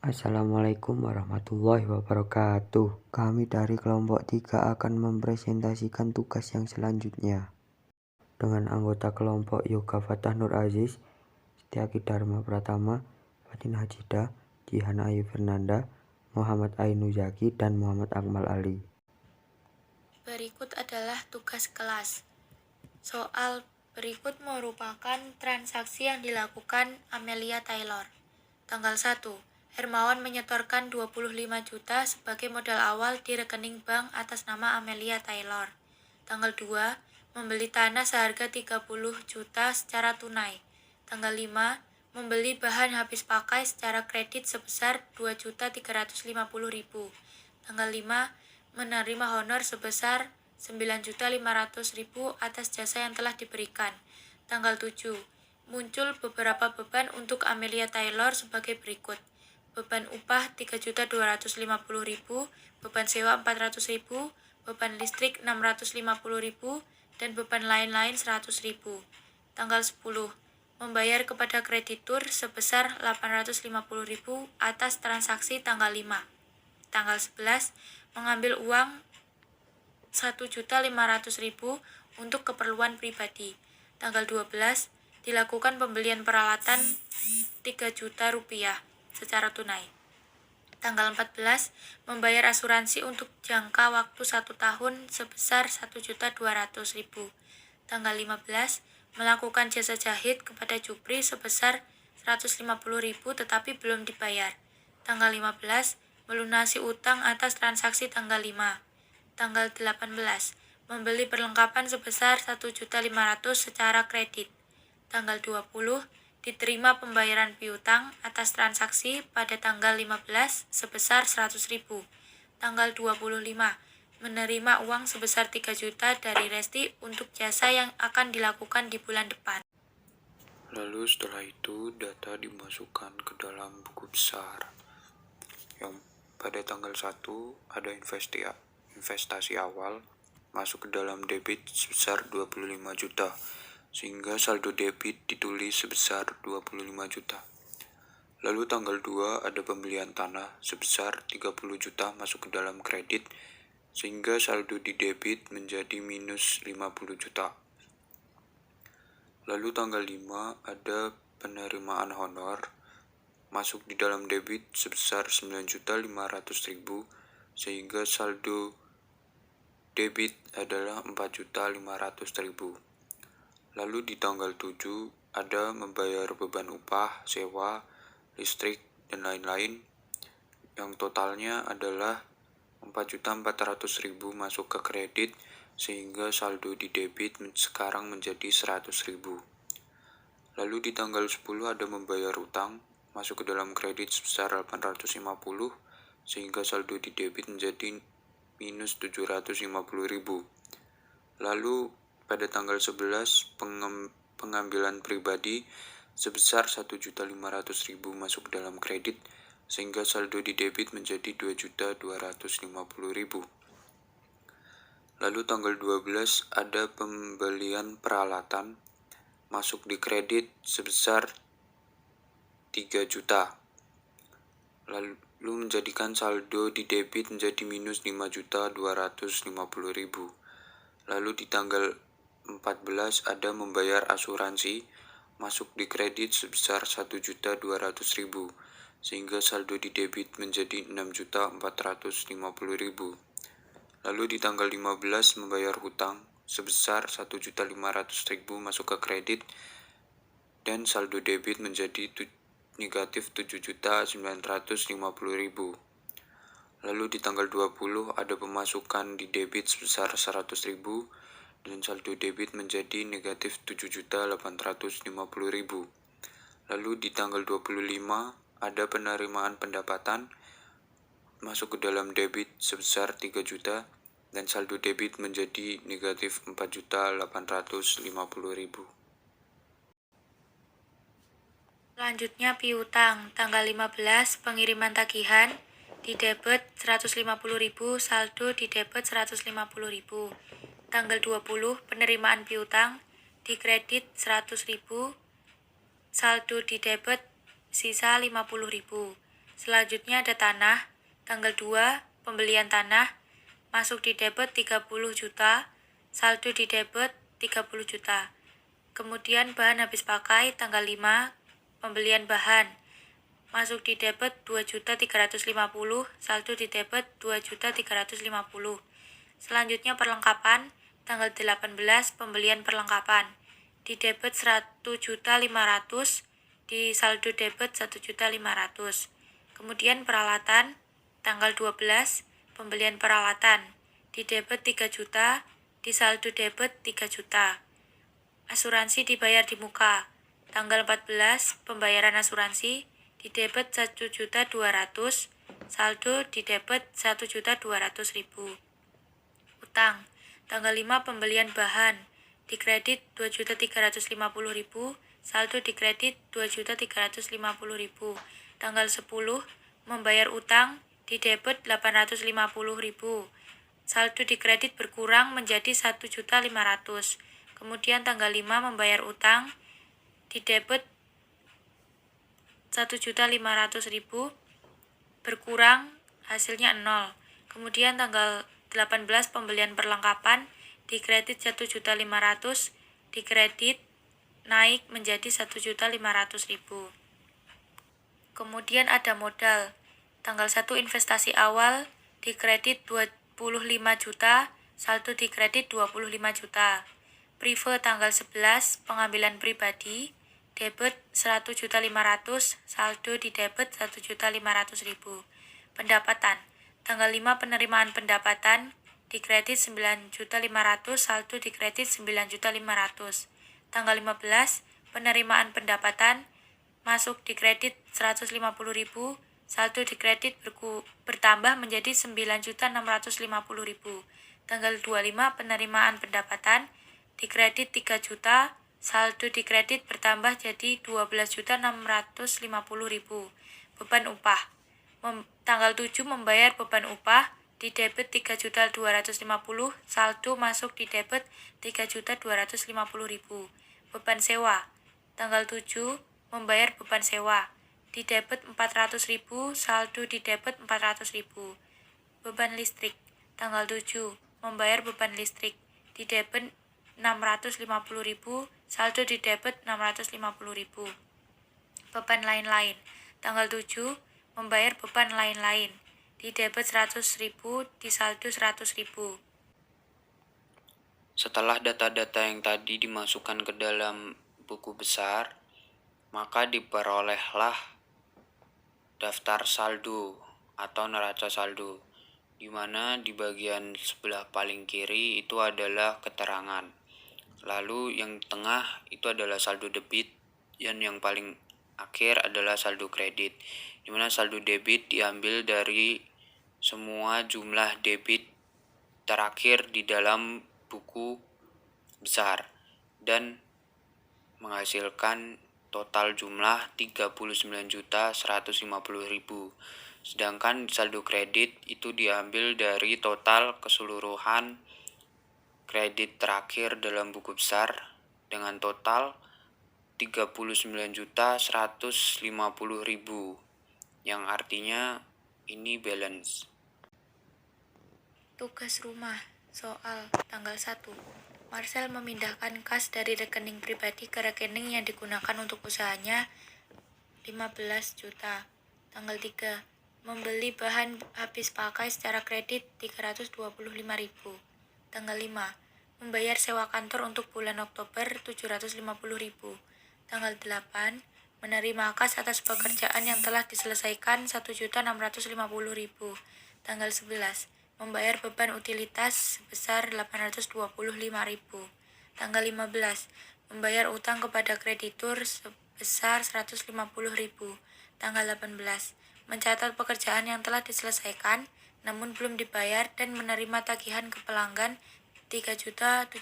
Assalamualaikum warahmatullahi wabarakatuh. Kami dari kelompok 3 akan mempresentasikan tugas yang selanjutnya. Dengan anggota kelompok Yoga Fatah Nur Aziz, Setiaki Dharma Pratama, Fatin Hajida, Jihan Ayu Fernanda, Muhammad Ainu Zaki, dan Muhammad Akmal Ali. Berikut adalah tugas kelas. Soal berikut merupakan transaksi yang dilakukan Amelia Taylor. Tanggal 1, Hermawan menyetorkan 25 juta sebagai modal awal di rekening bank atas nama Amelia Taylor. Tanggal 2, membeli tanah seharga 30 juta secara tunai. Tanggal 5, membeli bahan habis pakai secara kredit sebesar 2.350.000. Tanggal 5, menerima honor sebesar 9.500.000 atas jasa yang telah diberikan. Tanggal 7, muncul beberapa beban untuk Amelia Taylor sebagai berikut. Beban upah 3.250.000, beban sewa 400.000, beban listrik 650.000, dan beban lain-lain 100.000. Tanggal 10, membayar kepada kreditur sebesar 850.000 atas transaksi tanggal 5. Tanggal 11, mengambil uang 1.500.000 untuk keperluan pribadi. Tanggal 12, dilakukan pembelian peralatan 3 juta rupiah secara tunai. Tanggal 14, membayar asuransi untuk jangka waktu 1 tahun sebesar 1.200.000. Tanggal 15, melakukan jasa jahit kepada Jupri sebesar 150.000 tetapi belum dibayar. Tanggal 15, melunasi utang atas transaksi tanggal 5. Tanggal 18, membeli perlengkapan sebesar 1.500.000 secara kredit. Tanggal 20, diterima pembayaran piutang atas transaksi pada tanggal 15 sebesar 100.000. Tanggal 25, menerima uang sebesar 3 juta dari Resti untuk jasa yang akan dilakukan di bulan depan. Lalu setelah itu data dimasukkan ke dalam buku besar. Yang pada tanggal 1 ada investasi awal masuk ke dalam debit sebesar 25 juta, sehingga saldo debit ditulis sebesar 25 juta. Lalu tanggal 2 ada pembelian tanah sebesar 30 juta masuk ke dalam kredit, sehingga saldo di debit menjadi minus 50 juta. Lalu tanggal 5 ada penerimaan honor masuk di dalam debit sebesar 9.500.000, sehingga saldo debit adalah 4.500.000. Lalu di tanggal 7 ada membayar beban upah, sewa, listrik, dan lain-lain yang totalnya adalah 4.400.000 masuk ke kredit, sehingga saldo di debit sekarang menjadi 100.000. Lalu di tanggal 10 ada membayar utang masuk ke dalam kredit sebesar 850, sehingga saldo di debit menjadi minus 750.000. Lalu pada tanggal 11 pengambilan pribadi sebesar 1.500.000 masuk ke dalam kredit, sehingga saldo di debit menjadi 2.250.000. Lalu tanggal 12 ada pembelian peralatan masuk di kredit sebesar 3 juta. Lalu menjadikan saldo di debit menjadi minus 5.250.000. Lalu di tanggal 14 ada membayar asuransi masuk di kredit sebesar 1.200.000, sehingga saldo di debit menjadi 6.450.000. Lalu di tanggal 15 membayar hutang sebesar 1.500.000 masuk ke kredit, dan saldo debit menjadi negatif 7.950.000. Lalu di tanggal 20 ada pemasukan di debit sebesar 100.000 dan saldo debit menjadi negatif 7.850.000. Lalu di tanggal 25 ada penerimaan pendapatan masuk ke dalam debit sebesar 3 juta dan saldo debit menjadi negatif 4.850.000. Selanjutnya piutang, tanggal 15 pengiriman tagihan, di debit 150.000, saldo di debit 150.000. Tanggal 20 penerimaan piutang, di kredit 100.000, saldo di debit sisa 50.000. Selanjutnya ada tanah. Tanggal 2, pembelian tanah. Masuk di debit 30 juta, saldo di debit 30 juta. Kemudian bahan habis pakai tanggal 5, pembelian bahan. Masuk di debit 2.350.000, saldo di debit 2.350.000. Selanjutnya perlengkapan, tanggal 18, pembelian perlengkapan. Di debit 1.500.000, di saldo debit 1.500.000. Kemudian peralatan, tanggal 12, pembelian peralatan. Di debit 3 juta, di saldo debit 3 juta. Asuransi dibayar di muka. Tanggal 14, pembayaran asuransi. Di debit 1.200.000, saldo di debit 1.200.000. Utang. Tanggal 5, pembelian bahan. Di kredit 2.350.000, saldo di kredit 2.350.000. Tanggal 10, membayar utang. Di debit 850.000. Saldo di kredit berkurang menjadi 1.500.000. Kemudian tanggal 5, membayar utang. Di debit 1.500.000, berkurang hasilnya 0. Kemudian tanggal 18, pembelian perlengkapan. Di kredit 1.500.000, di kredit naik menjadi 1.500.000. Kemudian ada modal. Tanggal 1, investasi awal. Di kredit 25 juta, saldo di kredit 25 juta. Prive tanggal 11, pengambilan pribadi. Debit 100.500, saldo di debit 1.500.000. Pendapatan. Tanggal 5, penerimaan pendapatan. Di kredit 9.500.000, saldo di kredit 9.500.000. Tanggal 15, penerimaan pendapatan. Masuk di kredit 150.000, saldo di kredit bertambah menjadi 9.650.000. Tanggal 25, penerimaan pendapatan. Di kredit 3 juta, saldo di kredit bertambah jadi 12.650.000. Beban upah. Tanggal 7, membayar beban upah. Di debit 3.250.000, saldo masuk di debit 3.250.000. Beban sewa. Tanggal 7, membayar beban sewa. Di debit 400.000, saldo di debit 400.000. Beban listrik. Tanggal 7, membayar beban listrik. Di debit 650.000, saldo di debit 650.000. Beban lain-lain. Tanggal 7, membayar beban lain-lain. Di debit 100.000, di saldo 100.000. Setelah data-data yang tadi dimasukkan ke dalam buku besar, maka diperolehlah daftar saldo atau neraca saldo, di mana di bagian sebelah paling kiri itu adalah keterangan. Lalu yang tengah itu adalah saldo debit, dan yang paling akhir adalah saldo kredit, di mana saldo debit diambil dari semua jumlah debit terakhir di dalam buku besar dan menghasilkan total jumlah 39.150.000. Sedangkan saldo kredit itu diambil dari total keseluruhan kredit terakhir dalam buku besar dengan total 39.150.000, yang artinya ini balance. Tugas rumah. Soal tanggal 1. Marcel memindahkan kas dari rekening pribadi ke rekening yang digunakan untuk usahanya 15 juta. Tanggal 3. Membeli bahan habis pakai secara kredit 325.000. Tanggal 5. Membayar sewa kantor untuk bulan Oktober 750.000. Tanggal 8. Menerima kas atas pekerjaan yang telah diselesaikan 1.650.000. Tanggal 11. Membayar beban utilitas sebesar 825.000. Tanggal 15. Membayar utang kepada kreditur sebesar 150.000. Tanggal 18. Mencatat pekerjaan yang telah diselesaikan namun belum dibayar dan menerima tagihan ke pelanggan 3.725.000.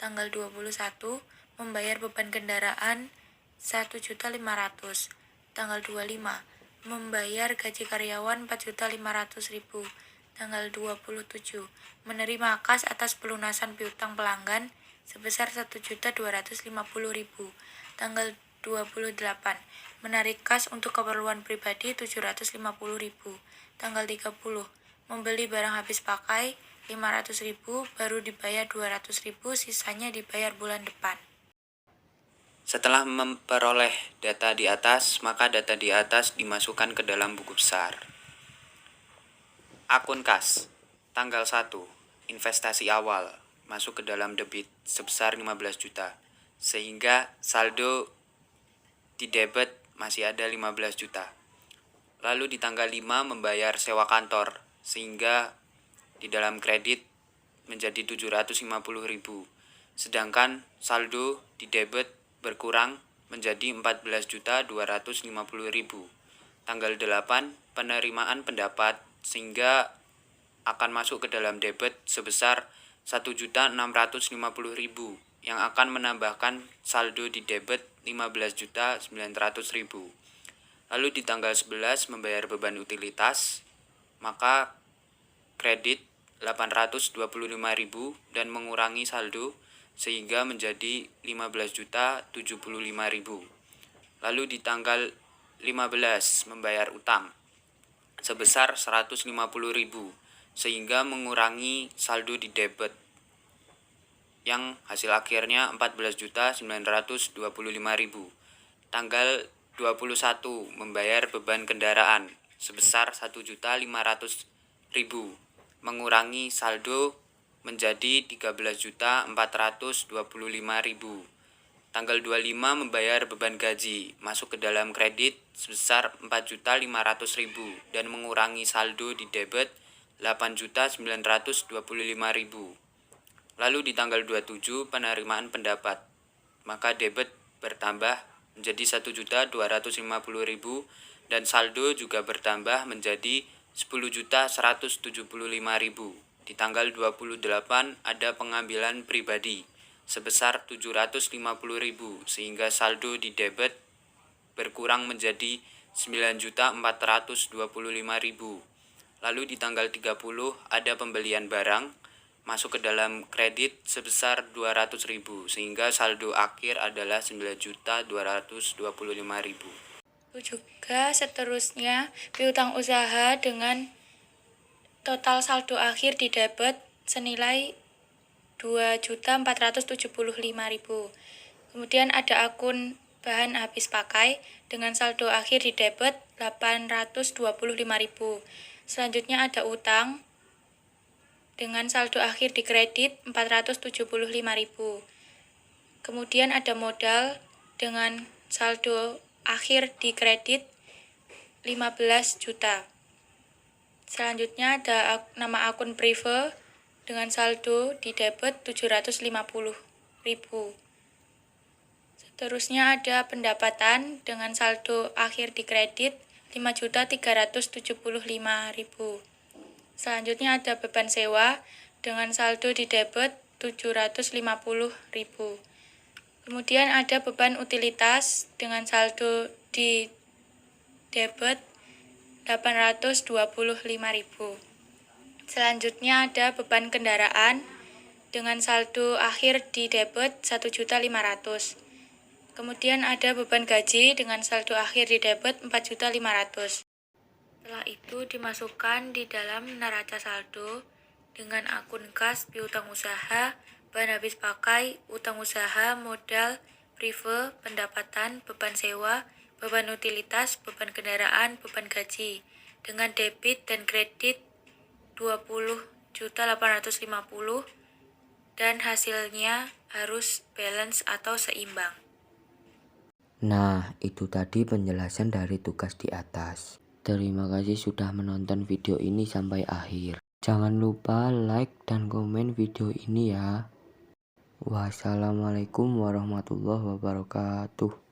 Tanggal 21, membayar beban kendaraan 1.500.000. Tanggal 25, membayar gaji karyawan 4.500.000. Tanggal 27, menerima kas atas pelunasan piutang pelanggan sebesar 1.250.000. Tanggal 28. Menarik kas untuk keperluan pribadi 750.000. Tanggal 30. Membeli barang habis pakai 500.000, baru dibayar 200.000, sisanya dibayar bulan depan. Setelah memperoleh data di atas, maka data di atas dimasukkan ke dalam buku besar. Akun kas, tanggal 1, investasi awal, masuk ke dalam debit sebesar 15 juta, sehingga saldo di debit masih ada 15 juta. Lalu di tanggal 5 membayar sewa kantor, sehingga di dalam kredit menjadi 750.000, sedangkan saldo di debit berkurang menjadi 14.250.000. Tanggal 8 penerimaan pendapat, sehingga akan masuk ke dalam debit sebesar 1.650.000 yang akan menambahkan saldo di debit 15.900.000. Lalu di tanggal 11 membayar beban utilitas, maka kredit 825.000 dan mengurangi saldo sehingga menjadi 15.075.000. Lalu di tanggal 15 membayar utang sebesar 150.000 sehingga mengurangi saldo di debit yang hasil akhirnya 14.925.000. Tanggal 21 membayar beban kendaraan sebesar 1.500.000 mengurangi saldo menjadi 13.425.000. Tanggal 25 membayar beban gaji masuk ke dalam kredit sebesar 4.500.000 dan mengurangi saldo di debit 8.925.000. Lalu di tanggal 27 penerimaan pendapat, maka debit bertambah menjadi 1.250.000 dan saldo juga bertambah menjadi 10.175.000. Di tanggal 28 ada pengambilan pribadi sebesar 750.000 sehingga saldo di debit berkurang menjadi 9.425.000. Lalu di tanggal 30 ada pembelian barang masuk ke dalam kredit sebesar 200.000 sehingga saldo akhir adalah 9.225.000. Juga seterusnya piutang usaha dengan total saldo akhir di debit senilai 2.475.000. Kemudian ada akun bahan habis pakai dengan saldo akhir di debit 825.000. Selanjutnya ada utang dengan saldo akhir di kredit 475.000. Kemudian ada modal dengan saldo akhir di kredit 15 juta. Selanjutnya ada nama akun prive dengan saldo di debit 750.000. Seterusnya ada pendapatan dengan saldo akhir di kredit 5.375.000. Selanjutnya ada beban sewa dengan saldo di debit 750.000. Kemudian ada beban utilitas dengan saldo di debit 825.000. Selanjutnya ada beban kendaraan dengan saldo akhir di debit 1.500.000. Kemudian ada beban gaji dengan saldo akhir di debit 4.500.000. Setelah itu dimasukkan di dalam neraca saldo dengan akun kas, piutang usaha, bahan habis pakai, utang usaha, modal, prive, pendapatan, beban sewa, beban utilitas, beban kendaraan, beban gaji, dengan debit dan kredit 20.850 dan hasilnya harus balance atau seimbang. Nah, itu tadi penjelasan dari tugas di atas. Terima kasih sudah menonton video ini sampai akhir. Jangan lupa like dan komen video ini ya. Wassalamualaikum warahmatullahi wabarakatuh.